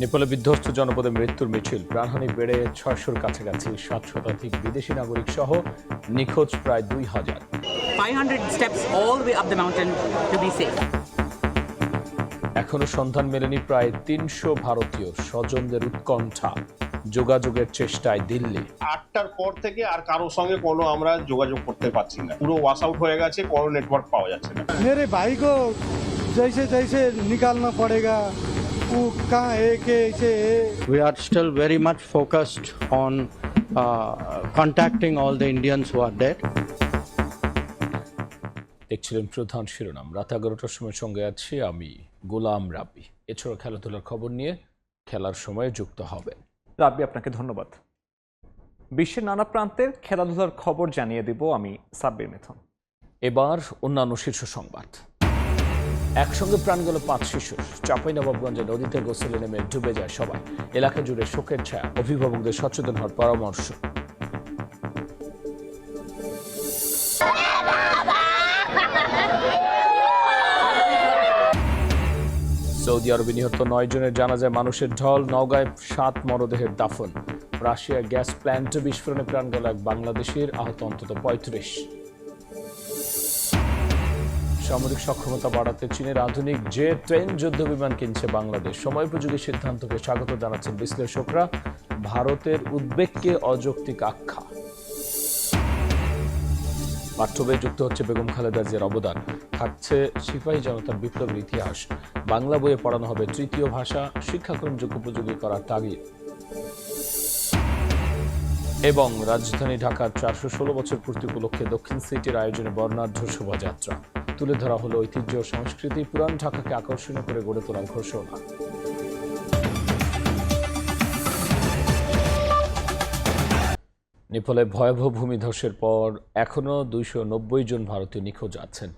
নেপালে বিধ্বস্ত জনপদে মৃত্যুর মিছিল, প্রাণহানি বেড়ে ৬০০-র কাছাকাছি, ৭ শতাধিক বিদেশি নাগরিক সহ নিখোঁজ প্রায় ২,০০০। 500 steps all the way up the mountain to be safe. এখনো সন্ধান মেলেনি প্রায় ৩০০ ভারতীয়, স্বজনদের উৎকণ্ঠা, যোগাযোগের চেষ্টায় দিল্লি। ৮টার পর থেকে আর কারোর সঙ্গে কোনো আমরা যোগাযোগ করতে পারছি না, পুরো ওয়াশ আউট হয়ে গেছে, কোনো নেটওয়ার্ক পাওয়া যাচ্ছে না। मेरे भाई को जैसे जैसे निकालना पड़ेगा, वो कहाँ है कैसे है। We are still very much focused on contacting all the Indians who are dead. দেখছিলেন প্রধান শিরোনাম। রাত ১১টার সময় সঙ্গে আছি আমি গোলাম রাব্বি। এছাড়া খেলাধুলার খবর নিয়ে খেলার সময়ে যুক্ত হবেন রাব্বি। আপনাকে ধন্যবাদ। বিশ্বের নানা প্রান্তের খেলাধুলার খবর জানিয়ে দেব আমি সাব্বির মিথুন। এবার অন্যান্য শীর্ষ সংবাদ। একসঙ্গে প্রাণ গেল ৫ শিশুর, চাঁপাইনবাবগঞ্জে নদীতে গোসলে নেমে ডুবে যায় সবাই। এলাকা জুড়ে শোকের ছায়া, অভিভাবকদের সচেতন হওয়ার পরামর্শ। সৌদি আরবে নিহত ৯ জনের জানাজায় মানুষের ঢল, নওগাঁয় ৭ মরদেহের দাফন। রাশিয়ার গ্যাস প্ল্যান্টে বিস্ফোরণে প্রাণ গেল এক বাংলাদেশের, আহত অন্তত ৩৫। সামরিক সক্ষমতা বাড়াতে চীনের আধুনিক জে-10 যুদ্ধ বিমান কিনছে বাংলাদেশ। সময়োপযোগী সিদ্ধান্তকে স্বাগত জানাচ্ছেন বিশ্লেষকরা। ভারতের উদ্বেগকে অযৌক্তিক আখ্যা। পাঠ্যবই যুক্ত হচ্ছে বেগম খালেদা জিয়ার অবদান, থাকছে সিপাহী জনতার বিপ্লবের ইতিহাস। বাংলা বইয়ে পড়ানো হবে তৃতীয় ভাষা, শিক্ষাক্রম যুগোপযোগী করার তাগিদ। এবং রাজধানী ঢাকার ৪১৬ বছর পূর্তি উপলক্ষে দক্ষিণ সিটির আয়োজনে বর্ণাঢ্য শোভাযাত্রা। তুলে ধরা হলো ঐতিহ্য ও সংস্কৃতি, পুরান ঢাকাকে আকর্ষণীয় করে গড়ে তোলার ঘোষণা। নেপালে ভয়াবহ ভূমিধসের পর এখনও ২৯০ জন ভারতীয় নিখোঁজ আছেন।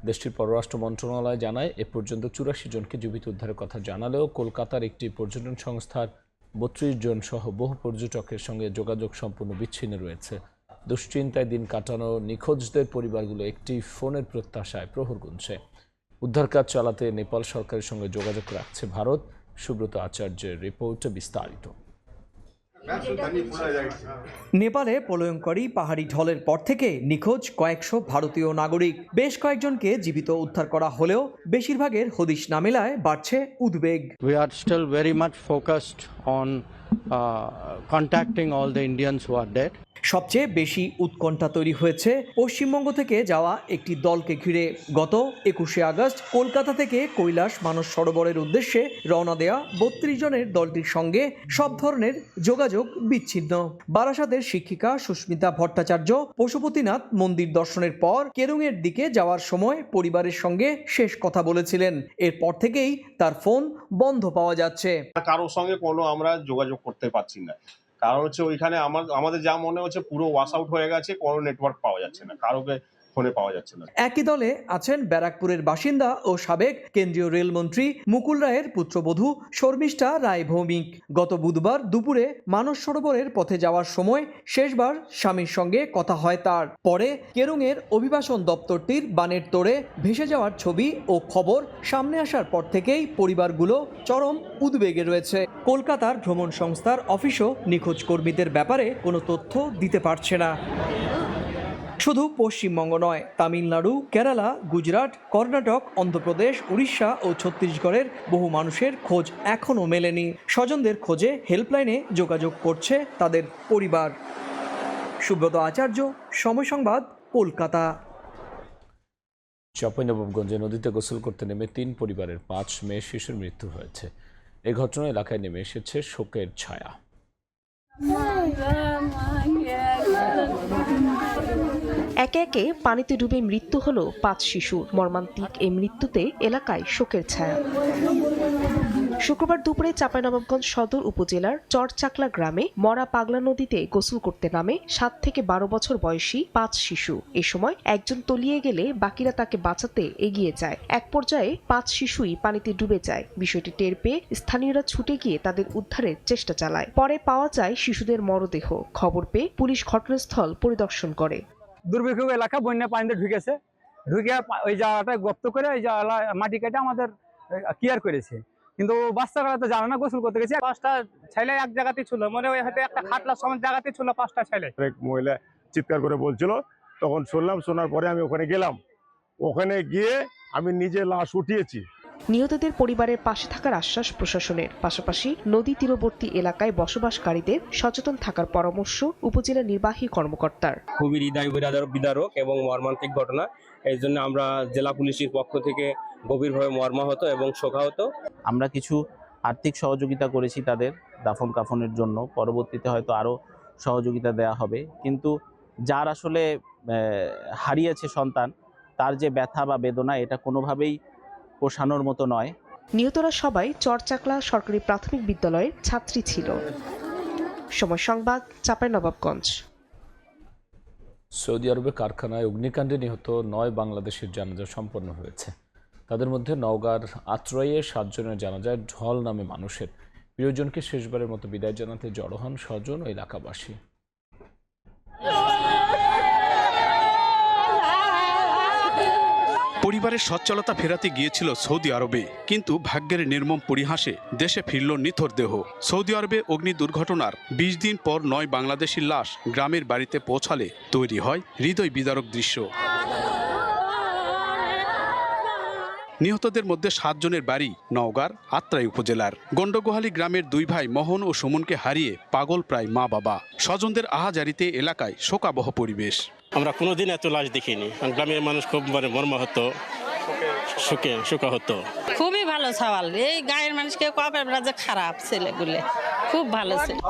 দেশটির পররাষ্ট্র মন্ত্রণালয় জানায় এ পর্যন্ত ৮৪ জনকে জীবিত উদ্ধারের কথা জানালেও কলকাতার একটি পর্যটন সংস্থার ৩২ জন সহ বহু পর্যটকের সঙ্গে যোগাযোগ সম্পূর্ণ বিচ্ছিন্ন রয়েছে। দুশ্চিন্তায় দিন কাটানো নিখোঁজদের পরিবারগুলো একটি ফোনের প্রত্যাশায় প্রহর গুনছে। উদ্ধার কাজ চালাতে নেপাল সরকারের সঙ্গে যোগাযোগ রাখছে ভারত। সুব্রত আচার্যের রিপোর্টে বিস্তারিত। নেপালে প্রলয়ঙ্করী পাহাড়ি ঢলের পর থেকে নিখোঁজ কয়েকশো ভারতীয় নাগরিক। বেশ কয়েকজনকে জীবিত উদ্ধার করা হলেও বেশিরভাগের হদিশ না মেলায় বাড়ছে উদ্বেগ। We are still very much focused on contacting all the Indians who are dead. সবচেয়ে বেশি উৎকণ্ঠা তৈরি হয়েছে পশ্চিমবঙ্গ থেকে যাওয়া একটি দলকে ঘিরে। গত ২১শে আগস্ট কলকাতা থেকে কৈলাস মানস সরোবরের উদ্দেশ্যে রওনা দেয়া ৩২ জনের দলটির সঙ্গে সব ধরনের যোগাযোগ বিচ্ছিন্ন। বারাসাতের শিক্ষিকা সুস্মিতা ভট্টাচার্য পশুপতিনাথ মন্দির দর্শনের পর কেরুঙের দিকে যাওয়ার সময় পরিবারের সঙ্গে শেষ কথা বলেছিলেন। এরপর থেকেই তার ফোন বন্ধ পাওয়া যাচ্ছে। কারোর সঙ্গে কোনো আমরা যোগাযোগ করতে পারছি না, কারণ হচ্ছে ওইখানে আমাদের যা মনে হচ্ছে পুরো ওয়াশ আউট হয়ে গেছে, কোনো নেটওয়ার্ক পাওয়া যাচ্ছে না, কারোকে ফোনে পাওয়া যাচ্ছে না। একই দলে আছেন ব্যারাকপুরের বাসিন্দা ও সাবেক কেন্দ্রীয় রেলমন্ত্রী মুকুল রায়ের পুত্রবধূ শর্মিষ্ঠা রায় ভৌমিক। গত বুধবার দুপুরে মানস সরোবরের পথে যাওয়ার সময় শেষবার স্বামীর সঙ্গে কথা হয় তার। পরে কেরুঙের অভিবাসন দপ্তরটির বানের তোড়ে ভেসে যাওয়ার ছবি ও খবর সামনে আসার পর থেকেই পরিবারগুলো চরম উদ্বেগে রয়েছে। কলকাতার ভ্রমণ সংস্থার অফিসও নিখোঁজ কর্মীদের ব্যাপারে কোনো তথ্য দিতে পারছে না। শুধু পশ্চিমবঙ্গ নয়, তামিলনাড়ু, কেরালা, গুজরাট, কর্ণাটক, অন্ধ্রপ্রদেশ, উড়িষ্যা ও ছত্তিশগড়ের বহু মানুষের খোঁজ এখনও মেলেনি। স্বজনদের খোঁজে হেল্পলাইনে যোগাযোগ করছে তাদের পরিবার। সুব্রত আচার্য, সময় সংবাদ, কলকাতা। চাঁপাইনবাবগঞ্জে নদীতে গোসল করতে নেমে ৩ পরিবারের ৫ মেয়ে শিশুর মৃত্যু হয়েছে। এ ঘটনা এলাকায় নেমে এসেছে শোকের ছায়া। একে একে পানিতে ডুবে মৃত্যু হলো ৫ শিশুর। মর্মান্তিক এই মৃত্যুতে এলাকায় শোকের ছায়া। শুক্রবার দুপুরে চাঁপাইনবাবগঞ্জ সদর উপজেলার চরচাকলা গ্রামে মরা পাগলা নদীতে গোসল করতে নামে ৭ থেকে ১২ বছর বয়সী ৫ শিশু। এ সময় একজন তলিয়ে গেলে বাকিরা তাকে বাঁচাতে এগিয়ে যায়। এক পর্যায়ে ৫ শিশুই পানিতে ডুবে যায়। বিষয়টি টের পেয়ে স্থানীয়রা ছুটে গিয়ে তাদের উদ্ধারের চেষ্টা চালায়। পরে পাওয়া যায় শিশুদের মরদেহ। খবর পেয়ে পুলিশ ঘটনাস্থল পরিদর্শন করে। দুর্ভিক্ষ এলাকা বন্যা পানিতে ঢুকে ওই জায়গাটা গর্ত করে ওই মাটি কেটে আমাদের ক্লিয়ার করেছে। কিন্তু বাচ্চারা তো জানে না, গোসল করতে গেছে 5টা ছেলে এক জায়গাতেই ছিল, মনে হয় হয়তো একটা খাটলা সমান জায়গাতেই ছিল 5টা ছেলে। এক মহিলা চিৎকার করে বলছিল, তখন শুনলাম, শোনার পরে আমি ওখানে গেলাম। ওখানে গিয়ে আমি নিজে লাশ উঠিয়েছি। নিহতদের পরিবারের পাশে থাকার আশ্বাস প্রশাসনের, পাশাপাশি নদী তীরবর্তী এলাকায় বসবাসকারীদের সচেতন থাকার পরামর্শ উপজেলা নির্বাহী কর্মকর্তার। খুবই হৃদয় বিদারক এবং মর্মান্তিক ঘটনা। এই জন্য আমরা জেলা পুলিশের পক্ষ থেকে গভীরভাবে মর্মাহত এবং শোকাহত। আমরা কিছু আর্থিক সহযোগিতা করেছি তাদের দাফন কাফনের জন্য, পরবর্তীতে হয়তো আরও সহযোগিতা দেয়া হবে। কিন্তু যার আসলে হারিয়েছে সন্তান, তার যে ব্যথা বা বেদনা, এটা কোনোভাবেই পোষানোর মতো নয়। নিহতরা সবাই চরচাকলা সরকারি প্রাথমিক বিদ্যালয়ের ছাত্রী ছিল। সময় সংবাদ, চাঁপাইনবাবগঞ্জ। সৌদি আরবে কারখানায় অগ্নিকাণ্ডে নিহত 9 বাংলাদেশের জানাজা সম্পন্ন হয়েছে। তাদের মধ্যে নওগাঁর আত্রাইয়ে 7 জনের জানাজায় ঢল নামে মানুষের। প্রিয়জনকে শেষবারের মতো বিদায় জানাতে জড়ো হন স্বজন ও এলাকাবাসী। পরিবারের সচ্ছলতা ফেরাতে গিয়েছিল সৌদি আরবে, কিন্তু ভাগ্যের নির্মম পরিহাসে দেশে ফিরল নিথর দেহ। সৌদি আরবে অগ্নি দুর্ঘটনার 20 দিন পর 9 বাংলাদেশির লাশ গ্রামের বাড়িতে পৌঁছালে তৈরি হয় হৃদয় বিদারক দৃশ্য। নিহতদের মধ্যে 7 জনের বাড়ি নওগাঁর আত্রাই উপজেলার গন্ডগোহালী গ্রামের 2 ভাই মোহন ও সুমনকে হারিয়ে পাগল প্রায় মা বাবা। স্বজনদের আহাজারিতে এলাকায় শোকাবহ পরিবেশ। আমরা কোনোদিন এত লাশ দেখিনি। গ্রামের মানুষ খুব মর্মাহত, শোকাহত। খুবই ভালো সওয়াল। এই গায়ের মানুষকে কবে যে খারাপ ছেলেগুলো, খুব ভালো ছেলে।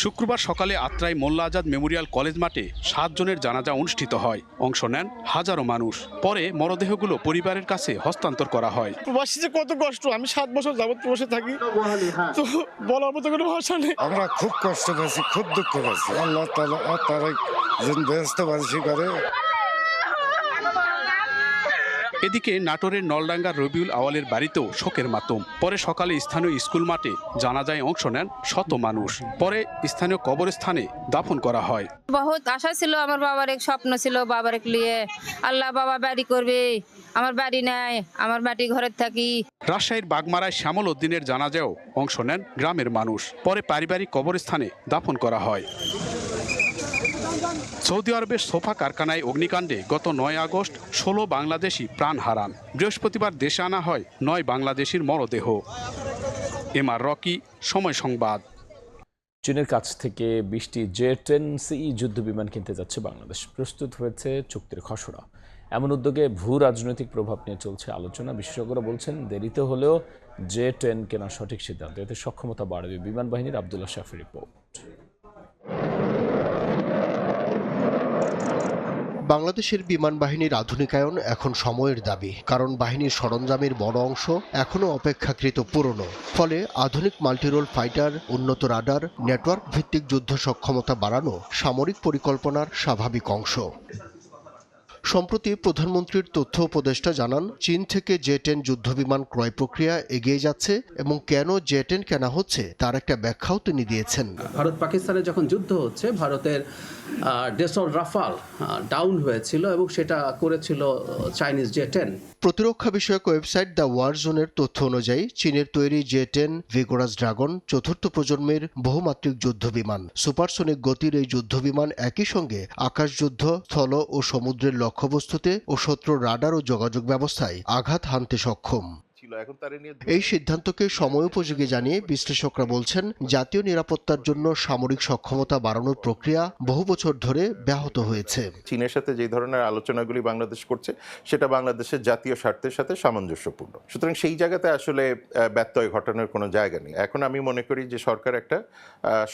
শুক্রবার সকালে আত্রাই মোল্লা আজাদ মেমোরিয়াল কলেজ মাঠে 7 জনের জানাজা অনুষ্ঠিত হয়। অংশ নেন হাজারো মানুষ। পরে মরদেহগুলো পরিবারের কাছে হস্তান্তর করা হয়। প্রবাসী যে কত কষ্ট, আমি 7 বছর যাবত প্রবাসে থাকি, তো বলার মতো কোনো ভাষা নেই। আমরা খুব কষ্ট পাচ্ছি, খুব দুঃখ পাচ্ছি। আল্লাহ তারা যেন ব্যস্ত বাসী করে। এদিকে নাটোরের নলডাঙ্গার রবিউল আওয়ালের বাড়িতেও শোকের মাতম। পরে সকালে স্থানীয় স্কুল মাঠে জানাজায় অংশ নেন শত মানুষ। পরে স্থানীয় কবরস্থানে দাফন করা হয়। বহুত আশা ছিল, আমার বাবার এক স্বপ্ন ছিল, বাবার লিয়ে আল্লাহ বাবা বাড়ি করবে। আমার বাড়ি নাই, আমার বাড়ি ঘরে থাকি। রাজশাহীর বাগমারায় শ্যামল উদ্দিনের জানাজায়ও অংশ নেন গ্রামের মানুষ। পরে পারিবারিক কবরস্থানে দাফন করা হয়। সৌদি আরবের সোফা কারখানায় অগ্নিকাণ্ডে গত 9 আগস্ট 16 বাংলাদেশি প্রাণ হারান। বৃহস্পতিবার দেশে আনা হয় 9 বাংলাদেশির মরদেহ। এমআর রকি, সময় সংবাদ। চীনের কাছ থেকে 20টি J-10C যুদ্ধবিমান কিনতে যাচ্ছে বাংলাদেশ। প্রস্তুত হয়েছে চুক্তির খসড়া। এমন উদ্যোগে ভূ রাজনৈতিক প্রভাব নিয়ে চলছে আলোচনা। বিশেষজ্ঞরা বলছেন, দেরিতে হলেও J-10 কেনার সঠিক সিদ্ধান্ত, এতে সক্ষমতা বাড়বে বিমান বাহিনীর। আব্দুল্লাহ শাফির রিপোর্ট। বাংলাদেশের বিমান বাহিনীর আধুনিকায়ন এখন সময়ের দাবি, কারণ বাহিনীর সরঞ্জামের বড় অংশ এখনও অপেক্ষাকৃত পুরনো। ফলে আধুনিক মাল্টিরোল ফাইটার, উন্নত রাডার, নেটওয়ার্ক ভিত্তিক যুদ্ধ সক্ষমতা বাড়ানো সামরিক পরিকল্পনার স্বাভাবিক অংশ। সম্প্রতি প্রধানমন্ত্রীর তথ্য উপদেষ্টা জানান, চীন থেকে J-10 যুদ্ধবিমান ক্রয় প্রক্রিয়া এগিয়ে যাচ্ছে এবং কেন J-10 কেনা হচ্ছে তার একটা ব্যাখ্যাও তিনি দিয়েছেন। ভারত পাকিস্তানের যখন যুদ্ধ হচ্ছে, ভারতের ডেসল রাফাল ডাউন হয়েছিল এবং সেটা করেছিল চাইনিজ J-10। প্রতিরক্ষা বিষয়ক ওয়েবসাইট দ্য ওয়ার জোনের তথ্য অনুযায়ী চীনের তৈরি J-10 ভিগোরাস ড্রাগন 4র্থ প্রজন্মের বহুমাত্রিক যুদ্ধবিমান। সুপারসনিক গতির এই যুদ্ধবিমান একই সঙ্গে আকাশযুদ্ধ, স্থল ও সমুদ্রের লক্ষ্যবস্তুতে ও শত্রুর রাডার ও যোগাযোগ ব্যবস্থায় আঘাত হানতে সক্ষম। এই সিদ্ধান্তকে সময়োপযোগী জানিয়ে বিশ্লেষকরা বলছেন, জাতীয় নিরাপত্তার জন্য সামরিক সক্ষমতা বাড়ানোর প্রক্রিয়া বহু বছর ধরে ব্যাহত হয়েছে। চীনের সাথে যে ধরনের আলোচনাগুলি বাংলাদেশ করছে, সেটা বাংলাদেশের জাতীয় স্বার্থের সাথে সামঞ্জস্যপূর্ণ। সুতরাং সেই জায়গাতে আসলে ব্যত্যয় ঘটানোর কোনো জায়গা নেই। এখন আমি মনে করি যে সরকার একটা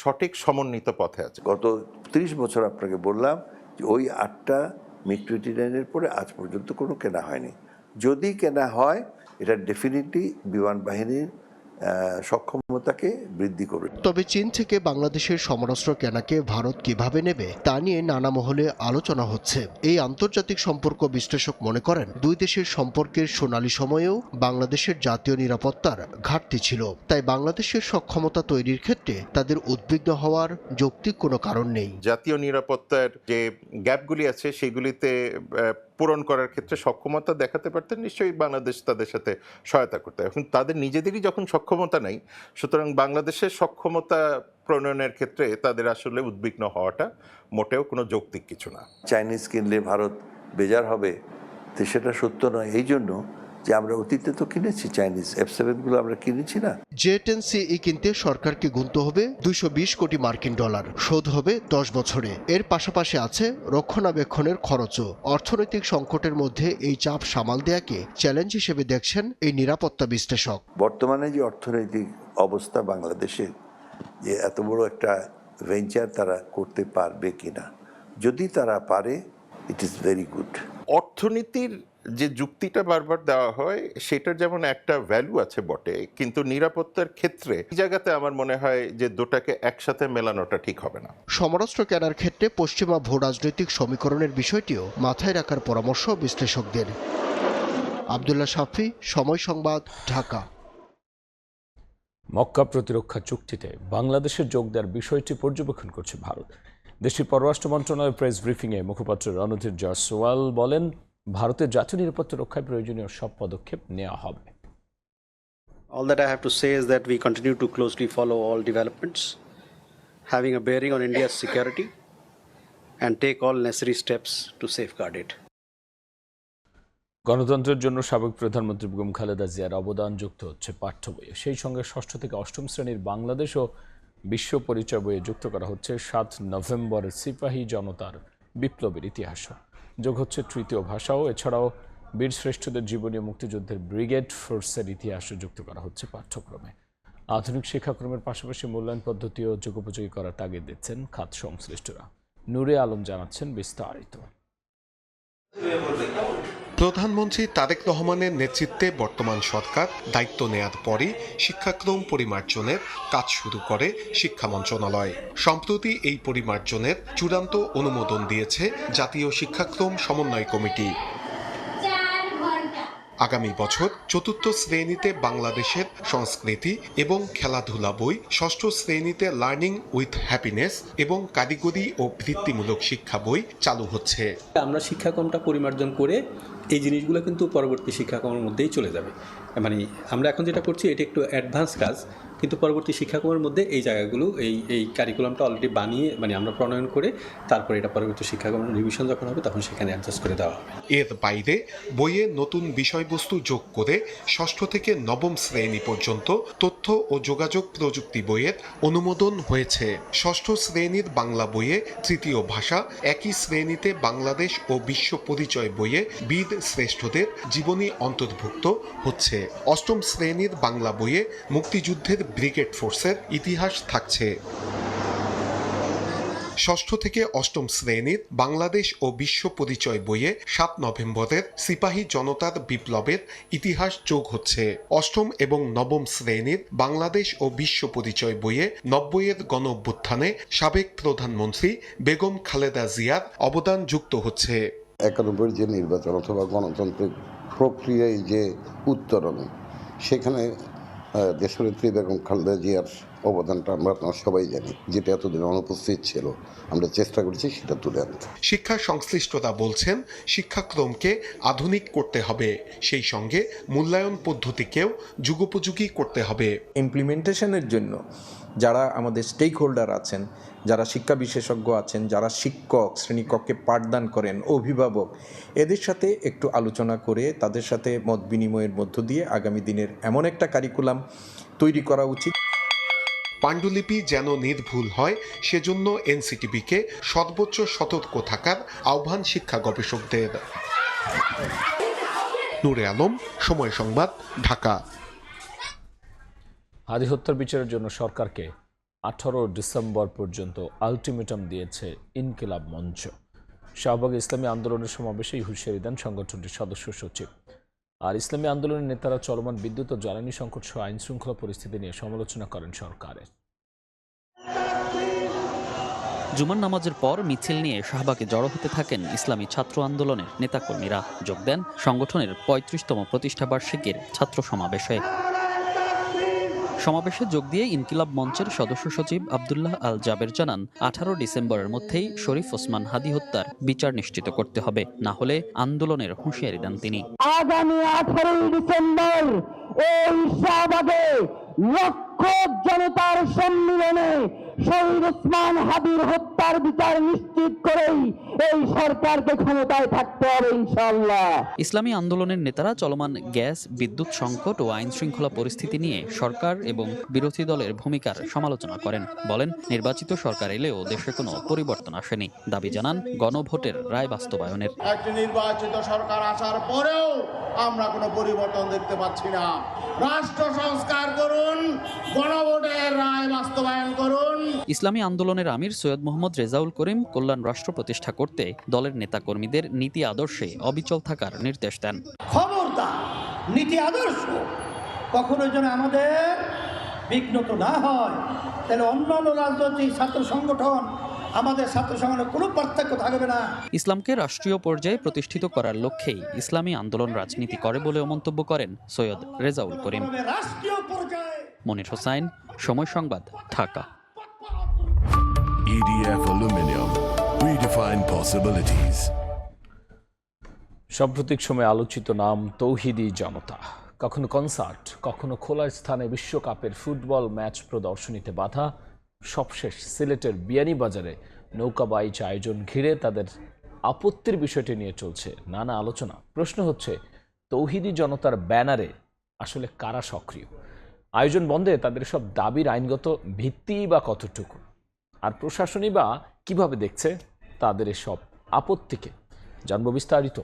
সঠিক সমন্বিত পথে আছে। গত 30 বছর আপনাকে বললাম যে ওই 8টা মিগ-29 পরে আজ পর্যন্ত কোনো কেনা হয়নি। যদি কেনা হয়, এটা ডেফিনেটলি বিমান বাহিনীর সক্ষমতাকে বৃদ্ধি করবে। তবে চীন থেকে বাংলাদেশের সমরাস্ত্র কেনাকে ভারত কিভাবে নেবে তা নিয়ে নানা মহলে আলোচনা হচ্ছে। এই আন্তর্জাতিক সম্পর্ক বিশ্লেষক মনে করেন, দুই দেশের সম্পর্কের সোনালী সময়েও বাংলাদেশের জাতীয় নিরাপত্তার ঘাটতি ছিল। তাই বাংলাদেশের সক্ষমতা তৈরির ক্ষেত্রে তাদের উদ্বিগ্ন হওয়ার যৌক্তিক কোনো কারণ নেই। জাতীয় নিরাপত্তার যে গ্যাপগুলি আছে, সেগুলিতে পূরণ করার ক্ষেত্রে সক্ষমতা দেখাতে পারতেন, নিশ্চয়ই বাংলাদেশ তাদের সাথে সহায়তা করতে। এখন তাদের নিজেদেরই যখন সক্ষমতা নেই, সুতরাং বাংলাদেশের সক্ষমতা প্রণয়নের ক্ষেত্রে তাদের আসলে উদ্বিগ্ন হওয়াটা মোটেও কোনো যৌক্তিক কিছু না। চাইনিজ কিনলে ভারত বেজার হবে, তো সেটা সত্য নয়। এই জন্য যে আমরা অতীতে তো কিনেছি চাইনিজ F7 আমরা কিনেছি না। জে-10CE কিনতে সরকারকে গুনতে হবে 220 কোটি মার্কিন ডলার, শোধ হবে 10 বছরে। এর পাশাপাশি আছে রক্ষণাবেক্ষণের খরচও। অর্থনৈতিক সংকটের মধ্যে এই চাপ সামাল দেয়াকে চ্যালেঞ্জ হিসেবে দেখছেন এই নিরাপত্তা বিশ্লেষক। বর্তমানে যে অর্থনৈতিক অবস্থা বাংলাদেশের, যে এত বড় একটা ভেঞ্চার তারা করতে পারবে কিনা, যদি তারা পারে ইট ইজ ভেরি গুড। অর্থনীতির যে যুক্তিটা বারবার দেওয়া হয় সেটার যেমন একটা ভ্যালু আছে বটে, কিন্তু নিরাপত্তার ক্ষেত্রে এই জায়গাতে আমার মনে হয় যে দুটাকে একসাথে মেলানোটা ঠিক হবে না। সমরাস্ত্র কেনার ক্ষেত্রে পশ্চিমা ভূ রাজনৈতিক সমীকরণের বিষয়টিও মাথায় রাখার পরামর্শ বিশ্লেষকদের। আব্দুল্লাহ শাফি, সময় সংবাদ, ঢাকা। মক্কা প্রতিরক্ষা চুক্তিতে বাংলাদেশের যোগ দেওয়ার বিষয়টি পর্যবেক্ষণ করছে ভারত। দেশটির পররাষ্ট্র মন্ত্রণালয়ের প্রেস ব্রিফিংয়ে মুখপাত্র রণধীর জয়সওয়াল বলেন, ভারতের জাতীয় নিরাপত্তা রক্ষায় প্রয়োজনীয় সব পদক্ষেপ নেওয়া হবে। All that I have to say is that we continue to closely follow all developments having a bearing on India's security and take all necessary steps to safeguard it. গণতন্ত্রের জন্য সাবেক প্রধানমন্ত্রী বেগম খালেদা জিয়ার অবদান যুক্ত হচ্ছে পাঠ্য বইয়ে। সেই সঙ্গে 6ষ্ঠ থেকে 8ম শ্রেণীর বাংলাদেশ ও বিশ্ব পরিচয় বইয়ে যুক্ত করা হচ্ছে 7 নভেম্বরের সিপাহী জনতার বিপ্লবের ইতিহাস। যোগ হচ্ছে তৃতীয় ভাষাও। এছাড়াও বীরশ্রেষ্ঠদের জীবনী ও মুক্তিযুদ্ধের ব্রিগেড ফোর্সের ইতিহাসও যুক্ত করা হচ্ছে পাঠ্যক্রমে। আধুনিক শিক্ষাক্রমের পাশাপাশি মূল্যায়ন পদ্ধতিও যুগোপযোগী করার তাগিদ দিচ্ছেন খাত সংশ্লিষ্টরা। নূরে আলম জানাচ্ছেন বিস্তারিত। প্রধানমন্ত্রী তারেক রহমানের নেতৃত্বে বর্তমান সরকার দায়িত্ব নেয়ার পরই শিক্ষাক্রম পরিমার্জনের কাজ শুরু করে শিক্ষা মন্ত্রণালয়। সম্প্রতি এই পরিমার্জনের চূড়ান্ত অনুমোদন দিয়েছে জাতীয় শিক্ষাক্রম সমন্বয় কমিটি। আগামী বছর 4র্থ শ্রেণীতে বাংলাদেশের সংস্কৃতি এবং খেলাধুলা বই, 6ষ্ঠ শ্রেণীতে লার্নিং উইথ হ্যাপিনেস এবং কারিগরি ও বৃত্তিমূলক শিক্ষা বই চালু হচ্ছে। আমরা শিক্ষাক্রমটা পরিমার্জন করে এই জিনিসগুলো কিন্তু পরবর্তী শিক্ষাক্রমের মধ্যেই চলে যাবে। মানে আমরা এখন যেটা করছি এটা একটু অ্যাডভান্স কাজ, কিন্তু পরবর্তী শিক্ষাক্রমের মধ্যে এই জায়গাগুলো এই কারিকুলামটা অলরেডি বানিয়ে আমরা প্রণয়ন করে তারপরে এটা পরবর্তী শিক্ষাক্রমের রিভিশন যখন হবে তখন সেখানে অ্যাডজাস্ট করে দেওয়া হবে। এর বাইরে বইয়ে নতুন বিষয়বস্তু যোগ করে 6ষ্ঠ থেকে 9ম শ্রেণী পর্যন্ত তথ্য ও যোগাযোগ প্রযুক্তি বইয়ের অনুমোদন হয়েছে। 6ষ্ঠ শ্রেণীর বাংলা বইয়ে তৃতীয় ভাষা, একই শ্রেণীতে বাংলাদেশ ও বিশ্ব পরিচয় বইয়ে বীর শ্রেষ্ঠদের জীবনী অন্তর্ভুক্ত হচ্ছে। 8ম শ্রেণীর বাংলা বইয়ে মুক্তিযুদ্ধের ব্রিগেড ফোর্সের ইতিহাস থাকছে। 6ষ্ঠ থেকে 8ম শ্রেণীর বাংলাদেশ ও বিশ্ব পরিচয় বইয়ে 7 নভেম্বরের সিপাহী জনতার বিপ্লবের ইতিহাস যোগ হচ্ছে। 8ম এবং 9ম শ্রেণীর বাংলাদেশ ও বিশ্ব পরিচয় বইয়ে 90-এর গণ অভ্যুত্থানে সাবেক প্রধানমন্ত্রী বেগম খালেদা জিয়ার অবদান যুক্ত হচ্ছে। 91 যে নির্বাচন অথবা গণতান্ত্রিক প্রক্রিয়ায় যে উত্তরণ, সেখানে দেশনেত্রী বেগম খালেদা জিয়ার অবদানটা আমরা সবাই জানি, যেটা এতদিন অনুপস্থিত ছিল। আমরা চেষ্টা করছি সেটা তুলে আনতে। শিক্ষা সংশ্লিষ্টরা বলছেন, শিক্ষাক্রমকে আধুনিক করতে হবে, সেই সঙ্গে মূল্যায়ন পদ্ধতিকেও যুগোপযোগী করতে হবে। ইমপ্লিমেন্টেশনের জন্য যারা আমাদের স্টেক হোল্ডার আছেন, যারা শিক্ষা বিশেষজ্ঞ আছেন, যারা শিক্ষক, শ্রেণীকক্ষে পাঠদান করেন, অভিভাবক, এদের সাথে একটু আলোচনা করে তাদের সাথে মত বিনিময়ের মধ্য দিয়ে আগামী দিনের এমন একটা কারিকুলাম তৈরি করা উচিত। পাণ্ডুলিপি যেন নির্ভুল হয়, সেজন্য এনসিটিবিকে সর্বোচ্চ সতর্ক থাকার আহ্বান শিক্ষা গবেষকদের। নূরে আলম, সময় সংবাদ, ঢাকা। হাদি হত্যার বিচারের জন্য সরকারকে 18 ডিসেম্বর পর্যন্ত আলটিমেটাম দিয়েছে ইনকিলাব মঞ্চ। শাহবাগ ইসলামী আন্দোলনের সমাবেশে হুঁশিয়ারি দেন সংগঠনটির সদস্য সচিব। আর ইসলামী আন্দোলনের নেতারা চলমান বিদ্যুৎ ও জ্বালানি সংকট সহ আইন শৃঙ্খলা পরিস্থিতি নিয়ে সমালোচনা করেন সরকারের। জুমার নামাজের পর মিছিল নিয়ে শাহবাগে জড়ো হতে থাকেন ইসলামী ছাত্র আন্দোলনের নেতাকর্মীরা। যোগ দেন সংগঠনের 35তম প্রতিষ্ঠাবার্ষিকীর ছাত্র সমাবেশে। সমাবেশে যোগ দিয়ে ইনকিলাব মঞ্চের সদস্য সচিব আব্দুল্লাহ আল জাবের জানান 18 ডিসেম্বরের মধ্যেই শরীফ ওসমান হাদী হত্যার বিচার নিশ্চিত করতে হবে, না হলে আন্দোলনের হুঁশিয়ারি দেন তিনি। আগামী 18 ডিসেম্বর এই শাহবাগে লক্ষ জনতার সম্মিলনে শহীদ ওসমান হাদীর হত্যার বিচার নিশ্চিত করেই এই সরকারকে ক্ষমতায় থাকতে হবে ইনশাআল্লাহ। ইসলামী আন্দোলনের নেতারা চলমান গ্যাস, বিদ্যুৎ সংকট ও আইন শৃঙ্খলা পরিস্থিতি নিয়ে সরকার এবং বিরোধী দলের ভূমিকার সমালোচনা করেন। বলেন, নির্বাচিত সরকার এলেও দেশে কোনো পরিবর্তন আসেনি। দাবি জানান গণভোটের রায় বাস্তবায়নের। একটি নির্বাচিত সরকার আসার পরেও আমরা কোনো পরিবর্তন দেখতে পাচ্ছি না। রাষ্ট্র সংস্কার করুন, গণভোটের রায় বাস্তবায়ন করুন। ইসলামী আন্দোলনের আমির সৈয়দ মোহাম্মদ রেজাউল করিম কল্যাণ রাষ্ট্র প্রতিষ্ঠা করতে দলের নেতাকর্মীদের নীতি আদর্শে অবিচল থাকার নির্দেশ দেন। খবরদার, নীতি আদর্শ কখনো যেন আমাদের বিঘ্নত না হয়, তাহলে অন্যান্য রাজনৈতিক ছাত্র সংগঠন আমাদের ছাত্র সংগঠনের কোনো পার্থক্য থাকবে না। ইসলামকে রাষ্ট্রীয় পর্যায়ে প্রতিষ্ঠিত করার লক্ষ্যেই ইসলামী আন্দোলন রাজনীতি করে বলেও মন্তব্য করেন সৈয়দ রেজাউল করিম। মনির হোসাইন, সময় সংবাদ, Dhaka. EDF Aluminium, redefine possibilities. সাম্প্রতিক সময়ে আলোচিত নাম তৌহিদি জনতা। কখনো কনসার্ট, কখনো খোলা স্থানে বিশ্বকাপের ফুটবল ম্যাচ প্রদর্শনীতে বাধা। সবশেষ সিলেটের বিয়ানীবাজারে নৌকাবাইচ আয়োজন ঘিরে তাদের আপত্তির বিষয়টি নিয়ে চলছে নানা আলোচনা। প্রশ্ন হচ্ছে, তৌহিদি জনতার ব্যানারে আসলে কারা সক্রিয়? আয়োজন বন্ধে তাদের সব দাবির আইনগত ভিত্তি বা কতটুকু? আর প্রশাসনই বা কিভাবে দেখছে তাদের এসব আপত্তিকে? জানবো বিস্তারিত।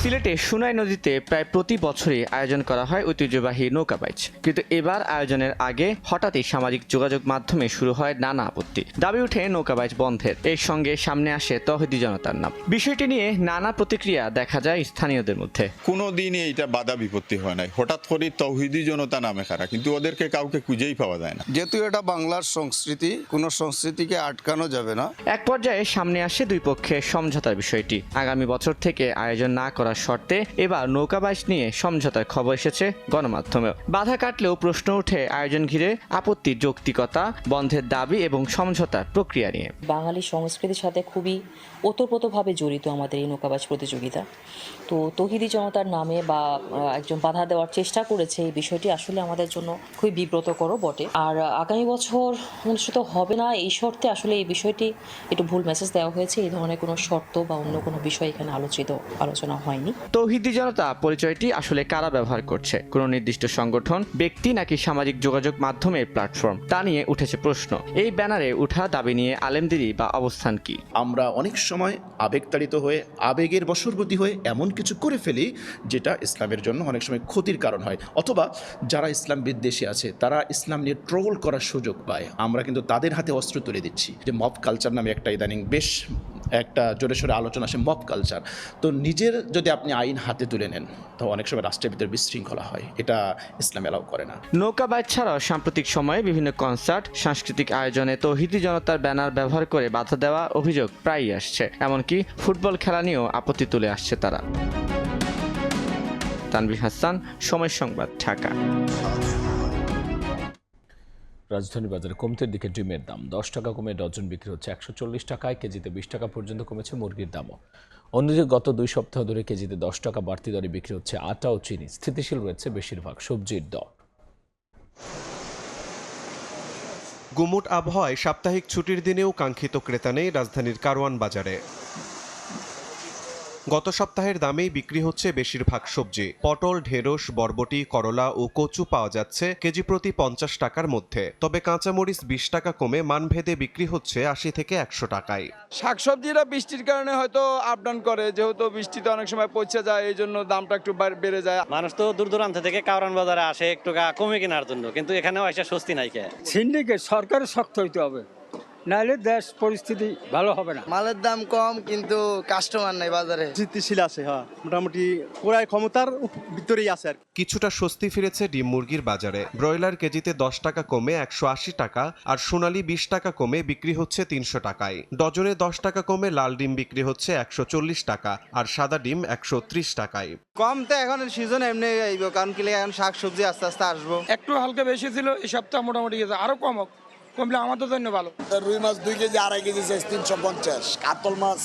সিলেটে সুনাই নদীতে প্রায় প্রতি বছরই আয়োজন করা হয় ঐতিহ্যবাহী নৌকাবাইচ, কিন্তু এবার আয়োজনের আগে হঠাৎই সামাজিক যোগাযোগ মাধ্যমে শুরু হয় নানা আপত্তি। দাবি উঠে নৌকাবাইচ বন্ধের। এর সঙ্গে সামনে আসে তৌহিদি জনতার নাম। বিষয়টি নিয়ে নানা প্রতিক্রিয়া দেখা যায় স্থানীয়দের মধ্যে। কোনো দিনই এটা বাধা বিপত্তি হয় নাই, হঠাৎ করে তৌহিদি জনতা নামে খারা, কিন্তু ওদেরকে কাউকে খুঁজেই পাওয়া যায় না। যেহেতু এটা বাংলার সংস্কৃতি, কোনো সংস্কৃতিকে আটকানো যাবে না। এক পর্যায়ে সামনে আসে দুই পক্ষের সমঝোতার বিষয়টি। আগামী বছর থেকে আয়োজন না করার শর্তে এবার নৌকাবাইচ নিয়ে সমঝোতার খবর এসেছে গণমাধ্যমেও। বাধা কাটলেও প্রশ্ন ওঠে আয়োজন ঘিরে আপত্তির যৌক্তিকতা, বন্ধের দাবি এবং সমঝোতার প্রক্রিয়া নিয়ে। বাঙালি সংস্কৃতির সাথে খুবই ওতপ্রোতভাবে জড়িত আমাদের এই নৌকাবাইচ প্রতিযোগিতা। তো তৌহিদি জনতার নামে বা একজন বাধা দেওয়ার চেষ্টা করেছে, এই বিষয়টি আসলে আমাদের জন্য খুবই বিব্রতকরও বটে। আর আগামী বছর অনুষ্ঠিত হবে না এই শর্তে আসলে এই বিষয়টি একটু ভুল মেসেজ দেওয়া হয়েছে। এই ধরনের কোনো শর্ত বা অন্য কোনো বিষয় এখানে আলোচনা হয়নি। তৌহিদি জনতা পরিচয়টি আসলে কারা ব্যবহার করছে? কোনো নির্দিষ্ট সংগঠন, ব্যক্তি নাকি সামাজিক যোগাযোগ মাধ্যমের প্ল্যাটফর্ম? তা নিয়ে উঠেছে প্রশ্ন। এই ব্যানারে উঠা দাবি নিয়ে আলেমদেরই বা অবস্থান কি? আমরা অনেক সময় আবেগতাড়িত হয়ে, আবেগের বশবর্তী হয়ে এমন কিছু করে ফেলি যেটা ইসলামের জন্য অনেক সময় ক্ষতির কারণ হয়, অথবা যারা ইসলাম বিদ্বেষী আছে তারা ইসলাম নিয়ে ট্রোল করার সুযোগ পায়। আমরা কিন্তু তাদের হাতে অস্ত্র তুলে দিচ্ছি। যে মব কালচার নামে একটা ইদানিং বেশ একটা জোরে সোরে আলোচনা আসে, মব কালচার। তো নিজের যদি আপনি আইন হাতে তুলে নেন তো অনেক সময় রাষ্ট্রের ভিতরে বিশৃঙ্খলা হয়, এটা ইসলাম এলাও করে না। নৌকাবাইচ ছাড়াও সাম্প্রতিক সময়ে বিভিন্ন কনসার্ট, সাংস্কৃতিক আয়োজনে তৌহিদি জনতার ব্যানার ব্যবহার করে বাধা দেওয়া অভিযোগ প্রায়ই আসছে। এমনকি ফুটবল খেলা নিয়েও আপত্তি তুলে আসছে তারা। তানভীর হাসান, সময় সংবাদ, ঢাকা। রাজধানী বাজারে কমতের দিকে ডিমের দাম 10 টাকা কমে ডজন বিক্রি হচ্ছে 140 টাকায়। কেজিতে 20 টাকা পর্যন্ত কমেছে মুরগির দামও। অন্যদিকে গত 2 সপ্তাহ ধরে কেজিতে 10 টাকা বাড়তি দরে বিক্রি হচ্ছে আটা ও চিনি। স্থিতিশীল রয়েছে বেশিরভাগ সবজির দর। গুমোট আবহাওয়ায় সাপ্তাহিক ছুটির দিনেও কাঙ্ক্ষিত ক্রেতা নেই রাজধানীর কারওয়ান বাজারে। গত সপ্তাহের দামেই বিক্রি হচ্ছে বেশিরভাগ সবজি। পটল, ঢেঁড়স, বরবটি, করলা ও কচু পাওয়া যাচ্ছে কেজি প্রতি 50 টাকার মধ্যে। তবে কাঁচামরিচ 20 টাকা কমে মানভেদে বিক্রি হচ্ছে 80 থেকে 100 টাকায়। শাকসবজিরা বৃষ্টির কারণে হয়তো আপ ডাউন করে, যেহেতু বৃষ্টিতে অনেক সময় পৌঁছে যায়, এই জন্য দামটা একটু বেড়ে যায়। মানুষ তো দূর দূরান্ত থেকে কারওয়ান বাজারে আসে একটু কমে কেনার জন্য, কিন্তু এখানেও এসে স্বস্তি নাই। সিন্ডিকেট সরকারের শক্ত হইতে হবে, নাহলে দেশ পরিস্থিতি ভালো হবে না। মালের দাম কম কিন্তু কাস্টমার নাই বাজারে। স্থিতিশীল আছে, হ্যাঁ, মোটামুটি ক্রয় ক্ষমতার ভিতরেই আছে আর কি। কিছুটা স্বস্তি ফিরেছে ডিম মুরগির বাজারে। ব্রয়লার কেজিতে 10 টাকা কমে 180 টাকা, আর সোনালী 20 টাকা কমে বিক্রি হচ্ছে 300 টাকায়। ডজনে 10 টাকা কমে লাল ডিম বিক্রি হচ্ছে 140 টাকা, আর সাদা ডিম 130 টাকায়। কম তো এখন সিজন এমনি আইব, কারণ কি এখন শাকসবজি আস্তে আস্তে আসবো। একটু হালকা বেশি ছিল, এই সপ্তাহ মোটামুটি গেছে, আরো কমলে আমাদের জন্য ভালো। রুই মাছ 2 কেজি 2.5 কেজি সাইজ 350, কাতল মাছ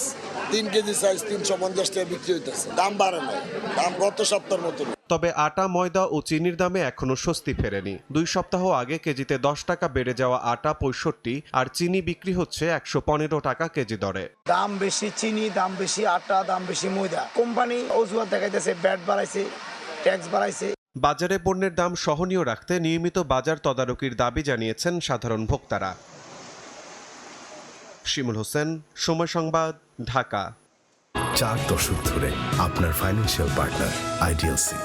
3 কেজি সাইজ 350 টাকা বিক্রি হইতেছে। দাম বাড়ে নাই, দাম গত সপ্তাহের মতো। তবে আটা, ময়দা ও চিনির দামে এখনো স্বস্তি ফেরেনি। 2 সপ্তাহ আগে কেজিতে 10 টাকা বেড়ে যাওয়া আটা 65, আর চিনি বিক্রি হচ্ছে 115 টাকা কেজি দরে। দাম বেশি চিনি, দাম বেশি আটা, দাম বেশি ময়দা। কোম্পানি অজুহাত দেখাইতেছে ব্যাট বাড়াইছে, ট্যাক্স বাড়াইছে। বাজারে পণ্যের দাম সহনীয় রাখতে নিয়মিত বাজার তদারকির দাবি জানিয়েছেন সাধারণ ভোক্তারা। শিমুল হোসেন, সময় সংবাদ, ঢাকা। 4 দশক ধরে আপনার ফাইন্যান্সিয়াল পার্টনার আইডিএলসি।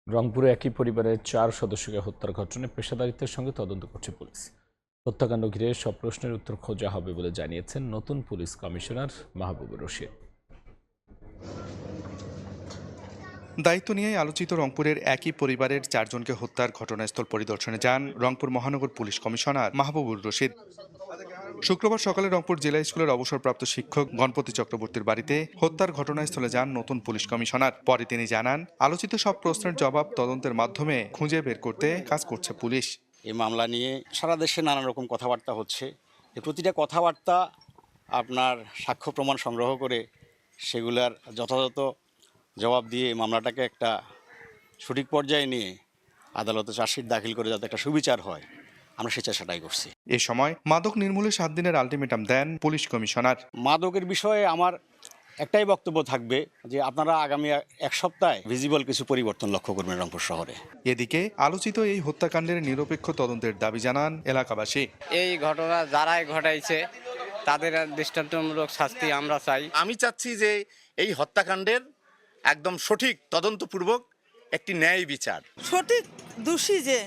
রংপুরে একই পরিবারের 4 সদস্যকে হত্যার ঘটনায় পেশাদারিত্বের সঙ্গে তদন্ত করছে পুলিশ। হত্যাকাণ্ড ঘিরে সব প্রশ্নের উত্তর খোঁজা হবে বলে জানিয়েছেন নতুন পুলিশ কমিশনার মাহবুবুর রশিদ। দায়িত্ব নিয়ে আলোচিত রংপুরের একই পরিবারের 4 জনকে হত্যার ঘটনাস্থল পরিদর্শনে যান রংপুর মহানগর পুলিশ কমিশনার মাহবুবুর রশিদ। শুক্রবার সকালে রংপুর জেলা স্কুলের অবসরপ্রাপ্ত শিক্ষক গণপতি চক্রবর্তীর বাড়িতে হত্যার ঘটনাস্থলে যান নতুন পুলিশ কমিশনার। পরে তিনি জানান, আলোচিত সব প্রশ্নের জবাব তদন্তের মাধ্যমে খুঁজে বের করতে কাজ করছে পুলিশ। এই মামলা নিয়ে সারা দেশে নানা রকম কথাবার্তা হচ্ছে। প্রতিটা কথাবার্তা আপনার সাক্ষ্য প্রমাণ সংগ্রহ করে সেগুলার যথাযথ জবাব দিয়ে মামলাটাকে একটা সঠিক পর্যায়ে নিয়ে আদালতে চার্জশিট দাখিল করে যাতে একটা সুবিচার হয়, আমরা সে চেষ্টাটাই করছি। এ সময় মাদক নির্মূলে 7 দিনের আলটিমেটাম দেন পুলিশ কমিশনার। মাদকের বিষয়ে আমার একটাই বক্তব্য থাকবে যে আপনারা আগামী 1 সপ্তাহে ভিজিবল কিছু পরিবর্তন লক্ষ্য করবেন রংপুর শহরে। এদিকে আলোচিত এই হত্যাকাণ্ডের নিরপেক্ষ তদন্তের দাবি জানান এলাকাবাসী। এই ঘটনা যারাই ঘটাইছে তাদের দৃষ্টান্তমূলক শাস্তি আমরা চাই। আমি চাচ্ছি যে এই হত্যাকাণ্ডের একদম সঠিক তদন্তপূর্বক একটি ন্যায় বিচার। সঠিক দোষী যে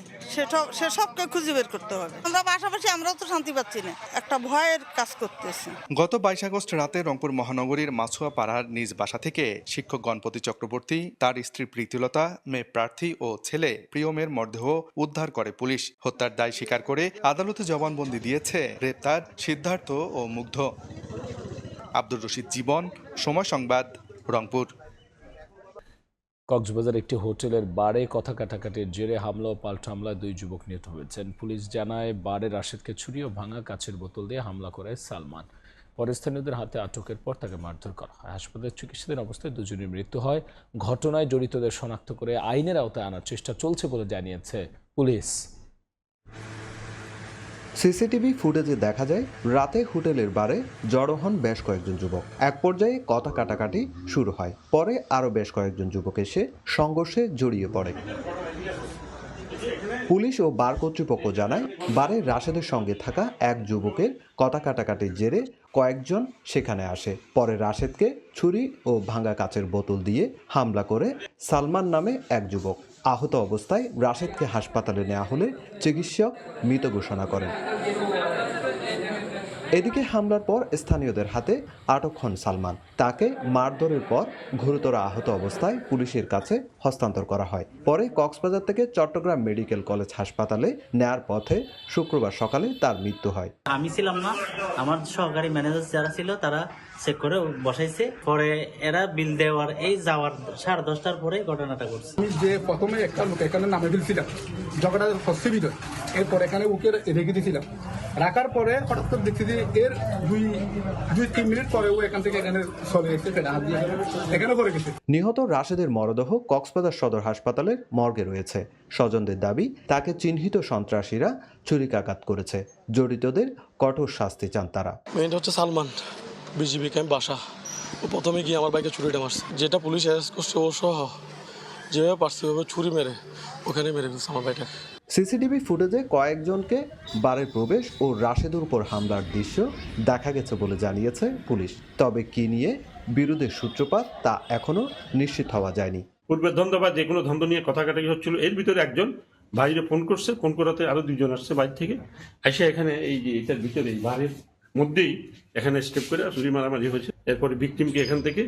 সেসবকে খুঁজে বের করতে হবে। আমরা পাশাপাশি আমরাও তো শান্তি পাচ্ছি না, একটা ভয়ের কাজ করতেছি। গত 22 আগস্ট রাতে রংপুর মহানগরীর মাছুয়া পাড়ার নিজ বাসা থেকে শিক্ষক গণপতি চক্রবর্তী, তার স্ত্রী প্রীতিলতা, মেয়ে প্রার্থী ও ছেলে প্রিয়মের মরদেহ উদ্ধার করে পুলিশ। হত্যার দায় স্বীকার করে আদালতে জবানবন্দি দিয়েছে গ্রেপ্তার সিদ্ধার্থ ও মুগ্ধ। আব্দুর রশিদ জীবন, সময় সংবাদ, রংপুর। কক্সবাজার একটি হোটেলের বারে কথা কাটাকাটির জেরে হামলা ও পাল্টা হামলায় 2 যুবক নিহত হয়েছেন। পুলিশ জানায়, বারে রাশেদকে ছুরি ও ভাঙা কাচের বোতল দিয়ে হামলা করে সালমান। পরে স্থানীয়দের হাতে আটকের পর তাকে মারধর করা হয়। হাসপাতালে চিকিৎসাধীন অবস্থায় 2 জনের মৃত্যু হয়। ঘটনায় জড়িতদের শনাক্ত করে আইনের আওতায় আনার চেষ্টা চলছে বলে জানিয়েছে পুলিশ। সিসিটিভি ফুটেজে দেখা যায়, রাতে হোটেলের বারে জড়ো হন বেশ কয়েকজন যুবক। এক পর্যায়ে কথা কাটাকাটি শুরু হয়। পরে আরও বেশ কয়েকজন যুবক এসে সংঘর্ষে জড়িয়ে পড়ে। পুলিশ ও বার কর্তৃপক্ষ জানায়, বারে রাশেদের সঙ্গে থাকা এক যুবকের কথা কাটাকাটির জেরে কয়েকজন সেখানে আসে। পরে রাশেদকে ছুরি ও ভাঙা কাচের বোতল দিয়ে হামলা করে সালমান নামে এক যুবক। আহত অবস্থায় রাশেদকে হাসপাতালে নেওয়া হলে চিকিৎসক মৃত ঘোষণা করেন। এদিকে হামলার পর স্থানীয়দের হাতে আটক হন সালমান। তাকে মারধরের পর গুরুতর আহত অবস্থায় পুলিশের কাছে হস্তান্তর করা হয়। পরে কক্সবাজার থেকে চট্টগ্রাম মেডিকেল কলেজ হাসপাতালে নেয়ার পথে শুক্রবার সকালে তার মৃত্যু হয়। আমি ছিলাম না, আমার সহকারী ম্যানেজার যারা ছিল তারা চেক করে বসাইছে। পরে এরা বিল দেওয়ার এই যাওয়ার 10:30টার পরে ঘটনাটা ঘটছে। আমি যে প্রথমে একটা লোক এখানে নামে ফেলছিলাম, ঝগড়া হচ্ছে ভিতরে, এরপর এখানে ওকে রেখে দিয়েছিলাম। রাখার পরে হঠাৎ করে দেখছি যে এর 2-3 মিনিট পরে ও এখান থেকে এখানে চলে এসে হাত দিয়ে এখানে পড়ে গেছে। নিহত রাশেদের মরদেহ কক্সবাজার সদর হাসপাতালের মর্গে রয়েছে। স্বজনদের দাবি, তাকে চিহ্নিত সন্ত্রাসীরা ছুরিকাঘাত করেছে। জড়িতদের কঠোর শাস্তি চান তারা। মেয়েটা হচ্ছে সালমান, বিজিবি ক্যাম্প বাসা। ও প্রথমে গিয়ে আমার বাইকে ছুরিটা মারছে, যেটা পুলিশ অ্যারেস্ট করছে ও সহ যেভাবে পারছে ওভাবে ছুরি মেরে ওখানে মেরে ফেলছে আমার বাইকটাকে। সিসিটিভি ফুটেজে কয়েকজনকে বারের প্রবেশ ও রাশেদের উপর হামলার দৃশ্য দেখা গেছে বলে জানিয়েছে পুলিশ। তবে কি নিয়ে বিরোধের সূত্রপাত তা এখনো নিশ্চিত হওয়া যায়নি। পূর্বের দ্বন্দ্ব বা যে কোনো দ্বন্দ্ব নিয়ে কথা কাটাকাটি হচ্ছিল, এর ভিতরে একজন বাইরে ফোন করছে, ফোন করাতে আরো 2 জন আসছে বাইরে থেকে, এসে এখানে এই যে এটার ভিতরে এই বাড়ির মধ্যেই এখানে স্টেপ করে চুরি মারামারি হয়েছে। এরপরে ভিকটিমকে এখান থেকে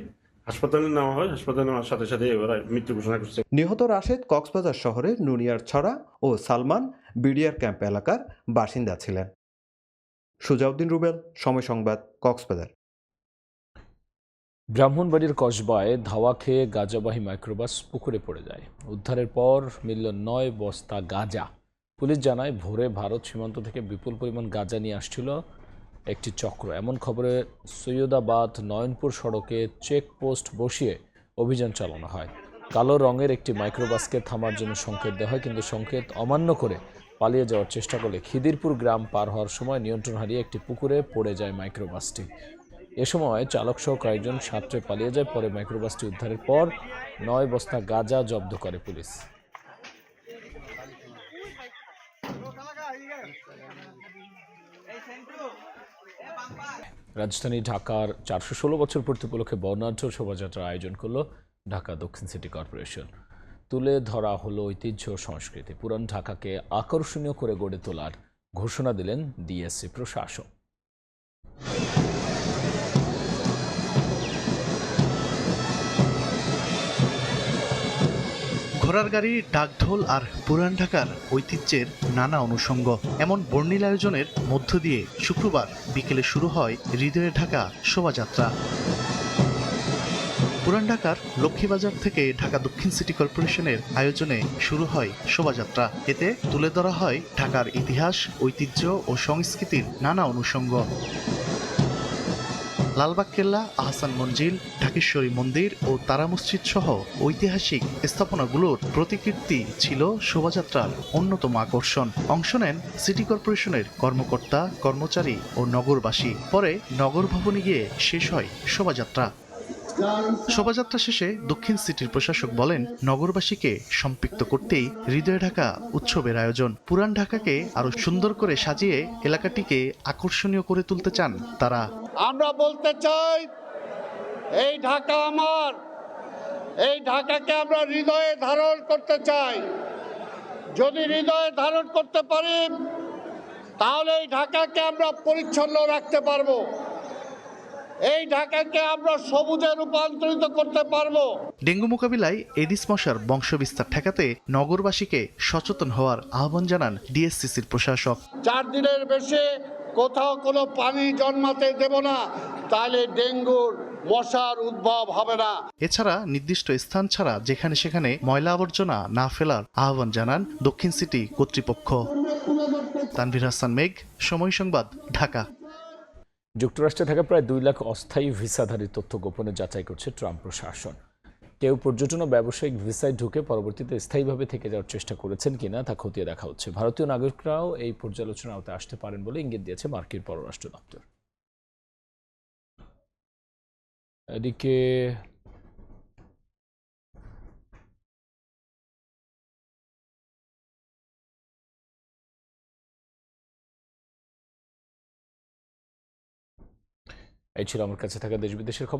হাসপাতালে নেওয়া হয়, হাসপাতালে নেওয়ার সাথে সাথে ওরা মৃত্যু ঘোষণা করছে। নিহত রাশেদ কক্সবাজার শহরের নুনিয়ার ছড়া ও সালমান বিডিআর ক্যাম্প এলাকার বাসিন্দা ছিলেন। সুজাউদ্দিন রুবেল, সময় সংবাদ, কক্সবাজার। ব্রাহ্মণবাড়ির কসবায় ধাওয়া খেয়ে গাঁজাবাহী মাইক্রোবাস পুকুরে পড়ে যায়। উদ্ধারের পর মিলল 9 বস্তা গাঁজা। পুলিশ জানায় ভোরে ভারত সীমান্ত থেকে বিপুল পরিমাণ গাঁজা নিয়ে আসছিল একটি চক্র। এমন খবরে সৈয়দাবাদ নয়নপুর সড়কে চেকপোস্ট বসিয়ে অভিযান চালানো হয়। কালো রঙের একটি মাইক্রোবাসকে থামার জন্য সংকেত দেওয়া হয়, কিন্তু সংকেত অমান্য করে পালিয়ে যাওয়ার চেষ্টা করলে খিদিরপুর গ্রাম পার হওয়ার সময় নিয়ন্ত্রণ হারিয়ে একটি পুকুরে পড়ে যায় মাইক্রোবাসটি। এ সময় চালক সহ কয়েকজন সাঁতরে পালিয়ে যায়। পরে মাইক্রোবাসটি উদ্ধারের পর 9 বস্তা গাঁজা জব্দ করে পুলিশ। রাজধানী ঢাকার 416 বছর পূর্তি উপলক্ষে বর্ণাঢ্য শোভাযাত্রার আয়োজন করল ঢাকা দক্ষিণ সিটি কর্পোরেশন। তুলে ধরা হলো ঐতিহ্য সংস্কৃতি। পুরান ঢাকাকে আকর্ষণীয় করে গড়ে তোলার ঘোষণা দিলেন ডিএসসি প্রশাসক। ঘোড়ার গাড়ি, ডাকঢোল আর পুরান ঢাকার ঐতিহ্যের নানা অনুষঙ্গ, এমন বর্ণিল আয়োজনের মধ্য দিয়ে শুক্রবার বিকেলে শুরু হয় হৃদয়ে ঢাকা শোভাযাত্রা। পুরান ঢাকার লক্ষ্মীবাজার থেকে ঢাকা দক্ষিণ সিটি কর্পোরেশনের আয়োজনে শুরু হয় শোভাযাত্রা। এতে তুলে ধরা হয় ঢাকার ইতিহাস, ঐতিহ্য ও সংস্কৃতির নানা অনুষঙ্গ। লালবাগ কেল্লা, আহসান মঞ্জিল, ঢাকেশ্বরী মন্দির ও তারা মসজিদ সহ ঐতিহাসিক স্থাপনাগুলোর প্রতিকৃতি ছিল শোভাযাত্রার অন্যতম আকর্ষণ। অংশ নেন সিটি কর্পোরেশনের কর্মকর্তা, কর্মচারী ও নগরবাসী। পরে নগর ভবনে গিয়ে শেষ হয় শোভাযাত্রা। শোভাযাত্রা শেষে দক্ষিণ সিটির প্রশাসক বলেন, নগরবাসীকে সম্পৃক্ত করতেই হৃদয়ে ঢাকা উৎসবের আয়োজন। পুরান ঢাকাকে আরো সুন্দর করে সাজিয়ে এলাকাটিকে আকর্ষণীয় করে তুলতে চান তারা। আমরা বলতে চাই, এই ঢাকা আমার, এই ঢাকাকে আমরা হৃদয়ে ধারণ করতে চাই। যদি হৃদয়ে ধারণ করতে পারি, তাহলে এই ঢাকাকে আমরা পরিচ্ছন্ন রাখতে পারবো, এই ঢাকাকে আমরা সবুজে রূপান্তরিত করতে পারবো। ডেঙ্গু মোকাবিলায় এডিস মশার বংশবিস্তার ঠেকাতে নগরবাসীকে সচেতন হওয়ার আহ্বান জানান ডিএসসিসির প্রশাসক। 4 দিনের বেশি কোথাও কোনো পানি জন্মাতে দেব না, তাহলে ডেঙ্গুর মশার উদ্ভব হবে না। এছাড়া নির্দিষ্ট স্থান ছাড়া যেখানে সেখানে ময়লা আবর্জনা না ফেলার আহ্বান জানান দক্ষিণ সিটি কর্তৃপক্ষ। তানভীর হাসান মেঘ, সময় সংবাদ, ঢাকা। যুক্তরাষ্ট্রে থাকা প্রায় 2 লাখ অস্থায়ী ভিসাধারী তথ্য গোপনে যাচাই করছে ট্রাম্প প্রশাসন। কেউ পর্যটন ও ব্যবসায়িক ভিসায় ঢুকে পরবর্তীতে স্থায়ীভাবে থেকে যাওয়ার চেষ্টা করেছেন কিনা তা খতিয়ে দেখা হচ্ছে। ভারতীয় নাগরিকরাও এই পর্যালোচনার আওতায় আসতে পারেন বলে ইঙ্গিত দিয়েছে মার্কিন পররাষ্ট্র দপ্তর। এদিকে এই ছিল আমার কাছে থাকা দেশ বিদেশের খবর।